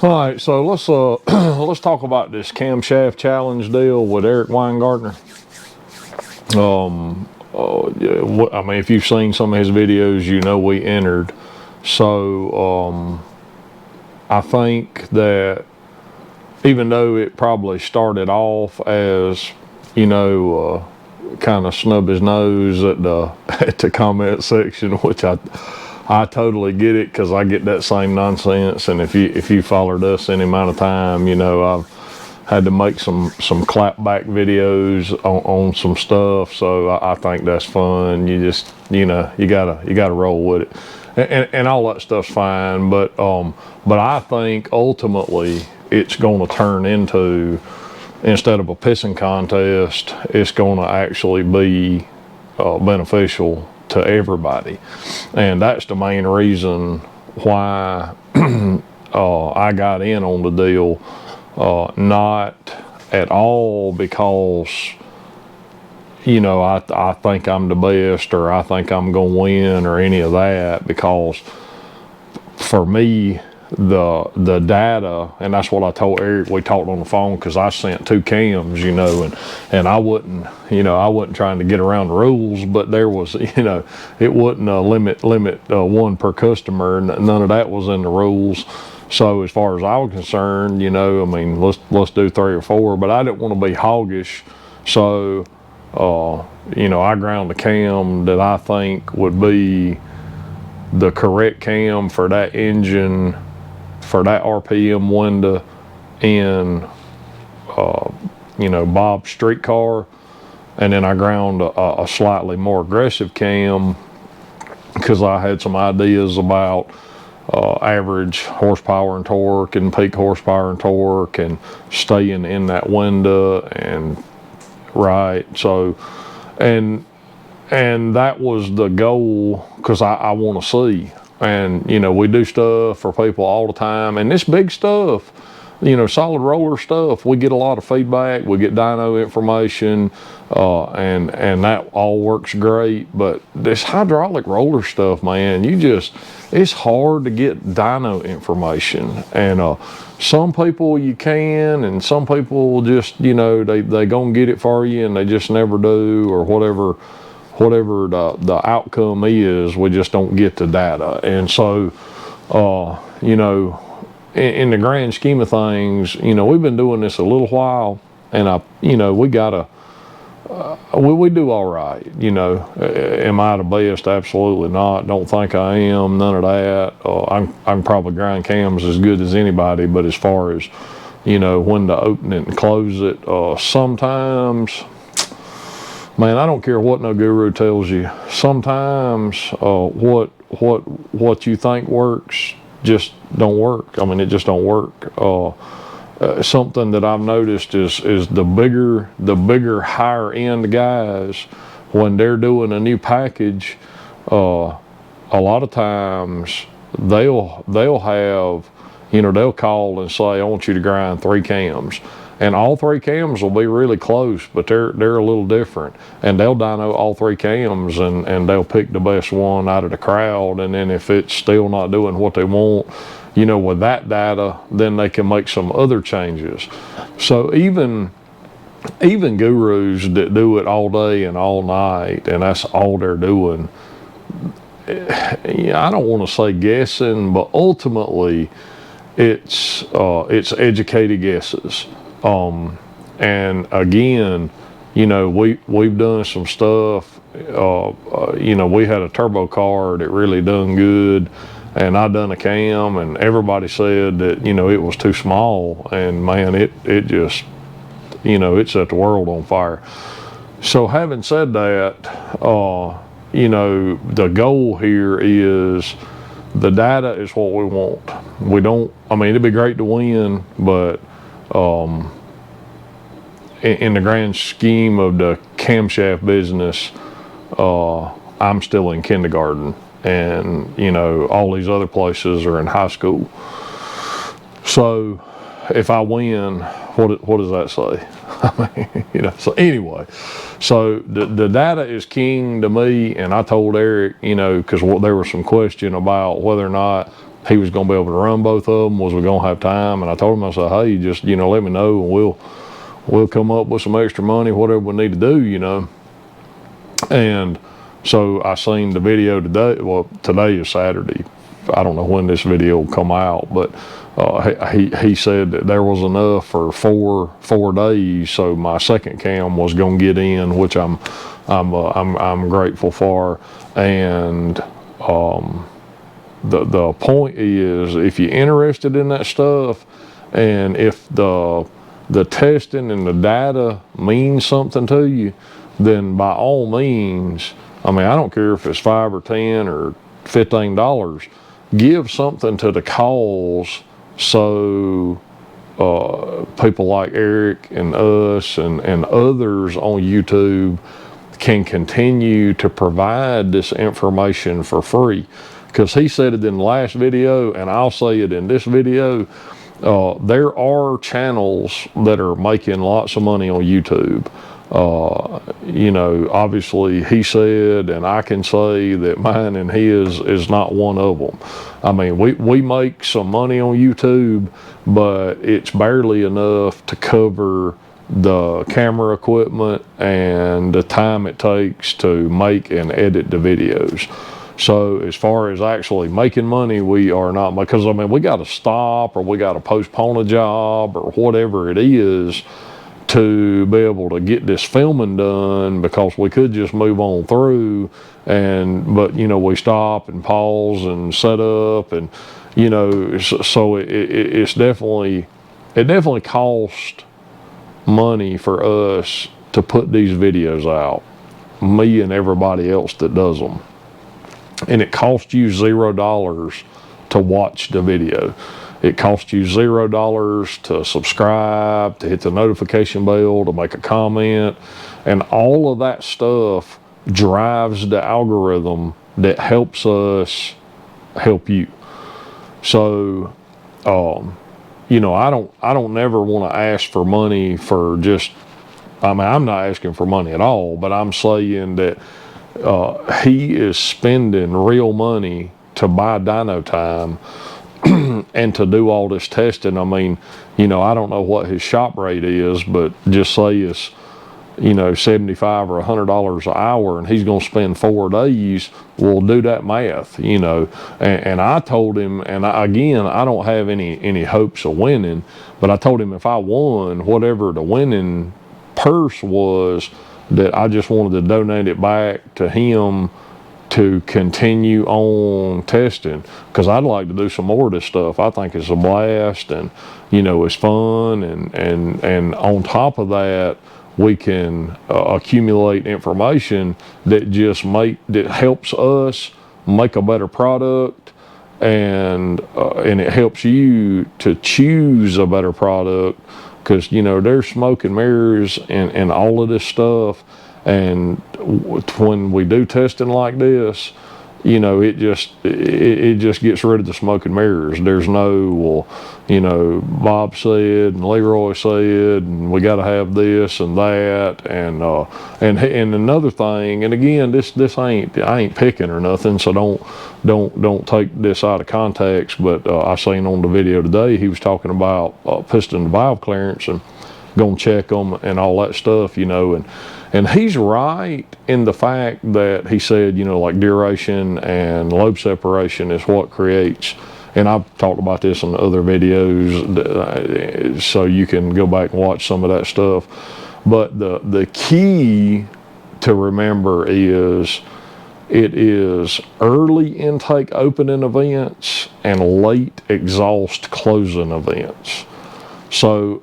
All right, so let's let's talk about this camshaft challenge deal with Eric Weingartner. Yeah, I mean, if you've seen some of his videos, you know we entered. So I think that even though it probably started off as, kind of snub his nose at the at the comment section, which I totally get it, because I get that same nonsense. And if you followed us any amount of time, I've had to make some clapback videos on some stuff. So I think that's fun. You just you gotta roll with it, and all that stuff's fine. But I think ultimately it's going to turn into, instead of a pissing contest, it's going to actually be beneficial to everybody. And that's the main reason why I got in on the deal. Not at all because, I think I'm the best, or I think I'm going to win, or any of that. Because for me, the data, and that's what I told Eric. We talked on the phone, because I sent 2 cams, and I wasn't trying to get around the rules, but there was, it wasn't a limit one per customer. None of that was in the rules. So as far as I was concerned, I mean, let's do 3 or 4, but I didn't want to be hoggish. So I ground the cam that I think would be the correct cam for that engine, for that RPM window in Bob's streetcar. And then I ground a slightly more aggressive cam, because I had some ideas about average horsepower and torque, and peak horsepower and torque, and staying in that window. And right, so and that was the goal, because I want to see. And we do stuff for people all the time, and this big stuff, solid roller stuff, we get a lot of feedback, we get dyno information, and that all works great. But this hydraulic roller stuff, man, it's hard to get dyno information. And some people you can, and some people just, they gonna get it for you, and they just never do, or whatever the outcome is, we just don't get the data. And so in the grand scheme of things, we've been doing this a little while, and we do all right. Am I the best? Absolutely not. Don't think I am. None of that. I can probably grind cams as good as anybody, but as far as when to open it and close it, sometimes, man, I don't care what no guru tells you. Sometimes what you think works just don't work. I mean, it just don't work. Something that I've noticed is the bigger higher end guys, when they're doing a new package, a lot of times they'll have, they'll call and say, I want you to grind 3 cams. And all 3 cams will be really close, but they're a little different. And they'll dyno all 3 cams, and they'll pick the best one out of the crowd. And then if it's still not doing what they want, with that data, then they can make some other changes. So even gurus that do it all day and all night, and that's all they're doing, I don't want to say guessing, but ultimately it's educated guesses. And again, we've done some stuff. We had a turbo car that really done good, and I done a cam, and everybody said that it was too small, and man, it just it set the world on fire. So having said that, the goal here is, the data is what we want. We don't, I mean, it'd be great to win, but in the grand scheme of the camshaft business, I'm still in kindergarten, and all these other places are in high school. So if I win, what does that say? I mean, so anyway, so the data is king to me. And I told Eric, because there was some question about whether or not he was going to be able to run both of them. Was we going to have time? And I told him, I said, hey, just, you know, let me know, and we'll come up with some extra money, whatever we need to do, you know. And so I seen the video today. Well, today is Saturday. I don't know when this video will come out, but he said that there was enough for four days. So my second cam was going to get in, which I'm grateful for. And the point is, if you're interested in that stuff, and if the testing and the data means something to you, then by all means, I mean, I don't care if it's $5 or $10 or $15, give something to the cause, so people like Eric and us and others on YouTube can continue to provide this information for free. Because he said it in the last video, and I'll say it in this video, there are channels that are making lots of money on YouTube. You know, obviously he said, and I can say that mine and his is not one of them. I mean, we make some money on YouTube, but it's barely enough to cover the camera equipment and the time it takes to make and edit the videos. So as far as actually making money, we are not, because I mean, we got to stop, or we got to postpone a job, or whatever it is, to be able to get this filming done, because we could just move on through, but you know, we stop and pause and set up, and you know, so it definitely cost money for us to put these videos out, me and everybody else that does them. And it costs you $0 to watch the video. It costs you $0 to subscribe, to hit the notification bell, to make a comment, and all of that stuff drives the algorithm that helps us help you. So, you know, I don't never want to ask for money for just, I mean, I'm not asking for money at all, but I'm saying that he is spending real money to buy dyno time and to do all this testing. I mean, you know, I don't know what his shop rate is, but just say it's, you know, $75 or $100 an hour, and he's going to spend 4 days. Well, do that math, you know. And I told him, and again, I don't have any hopes of winning, but I told him if I won, whatever the winning purse was, that I just wanted to donate it back to him to continue on testing, because I'd like to do some more of this stuff. I think it's a blast, and you know, it's fun, and on top of that, we can accumulate information that that helps us make a better product, and it helps you to choose a better product. Because, you know, there's smoke and mirrors and all of this stuff. And when we do testing like this, you know, it just gets rid of the smoke and mirrors. There's no, well, you know, Bob said and Leroy said, and we got to have this and that, and another thing. And again, I ain't picking or nothing, so don't take this out of context. But I seen on the video today, he was talking about piston valve clearance and gonna check them and all that stuff, you know, and he's right in the fact that he said, you know, like duration and lobe separation is what creates, and I've talked about this in other videos, so you can go back and watch some of that stuff. But the key to remember is, it is early intake opening events and late exhaust closing events. So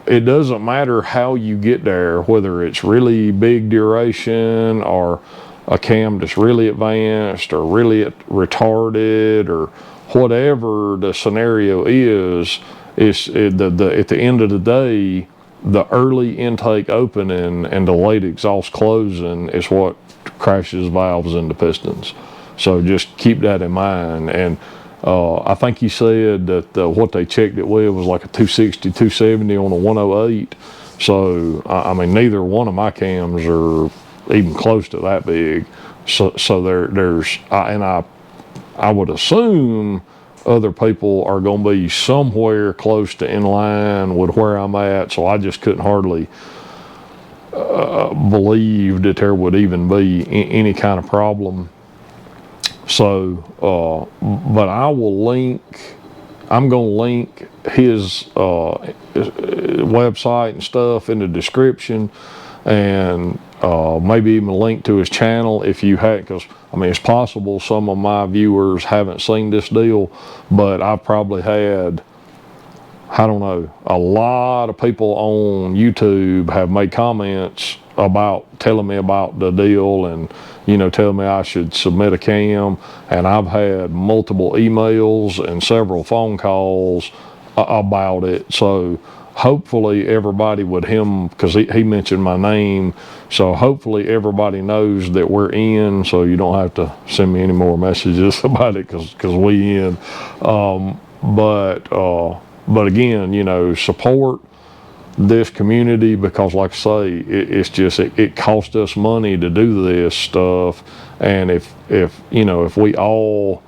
it doesn't matter how you get there, whether it's really big duration or a cam that's really advanced or really retarded, or whatever the scenario is, at the end of the day, the early intake opening and the late exhaust closing is what crashes valves into pistons. So just keep that in mind. And I think he said that what they checked it with was like a 260, 270 on a 108. So, I mean, neither one of my cams are even close to that big. So there's, and I would assume other people are going to be somewhere close to in line with where I'm at. So I just couldn't hardly believe that there would even be any kind of problem. So, but I will link, I'm going to link his website and stuff in the description, and maybe even a link to his channel if you had, because I mean, it's possible some of my viewers haven't seen this deal, but I've probably had, I don't know, a lot of people on YouTube have made comments about telling me about the deal, and telling me I should submit a cam, and I've had multiple emails and several phone calls about it. So hopefully everybody with him, because he mentioned my name, so hopefully everybody knows that we're in, so you don't have to send me any more messages about it, because we in. But again, support this community, because like I say, it's just, it costs us money to do this stuff. And if we all,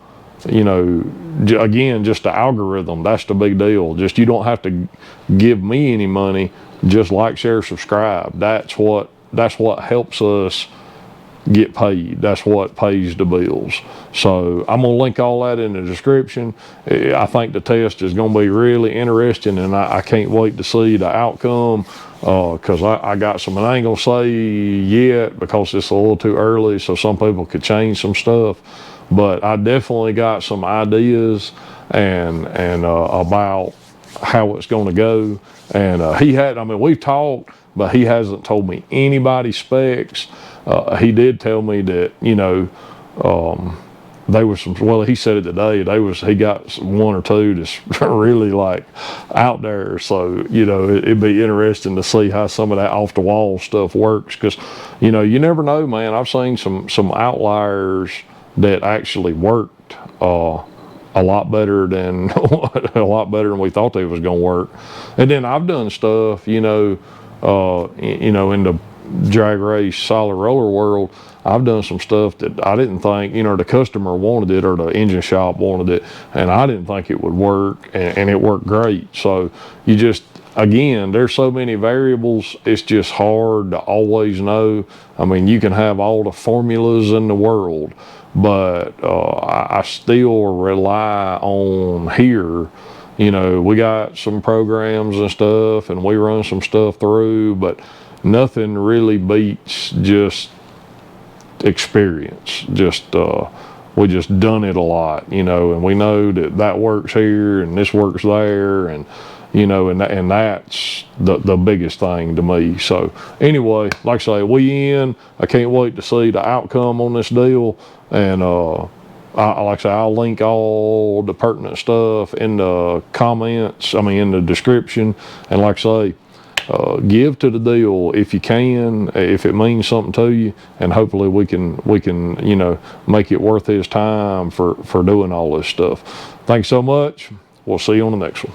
again, just the algorithm, that's the big deal. Just, you don't have to give me any money, just like, share, subscribe. That's what helps us get paid. That's what pays the bills. So I'm gonna link all that in the description. I think the test is gonna be really interesting, and I can't wait to see the outcome, because I got some, and I ain't gonna say yet because it's a little too early, so some people could change some stuff, but I definitely got some ideas and about how it's gonna go. And we've talked, but he hasn't told me anybody's specs. He did tell me that, they was some, well, he said it today, he got one or two that's really like out there. So, it'd be interesting to see how some of that off the wall stuff works, because, you never know, man. I've seen some outliers that actually worked a lot better than we thought they was gonna work. And then I've done stuff, in the drag race solid roller world. I've done some stuff that I didn't think, the customer wanted it or the engine shop wanted it, and I didn't think it would work, and it worked great. So you just, again, there's so many variables, it's just hard to always know. I mean, you can have all the formulas in the world, but I still rely on here. We got some programs and stuff, and we run some stuff through, but nothing really beats just experience. We just done it a lot, and we know that works here and this works there, and and that's the biggest thing to me. So anyway, like I say, we in. I can't wait to see the outcome on this deal, and like I say, I'll link all the pertinent stuff in the comments, in the description. And like I say, give to the deal if you can, if it means something to you, and hopefully we can make it worth his time for doing all this stuff. Thanks so much. We'll see you on the next one.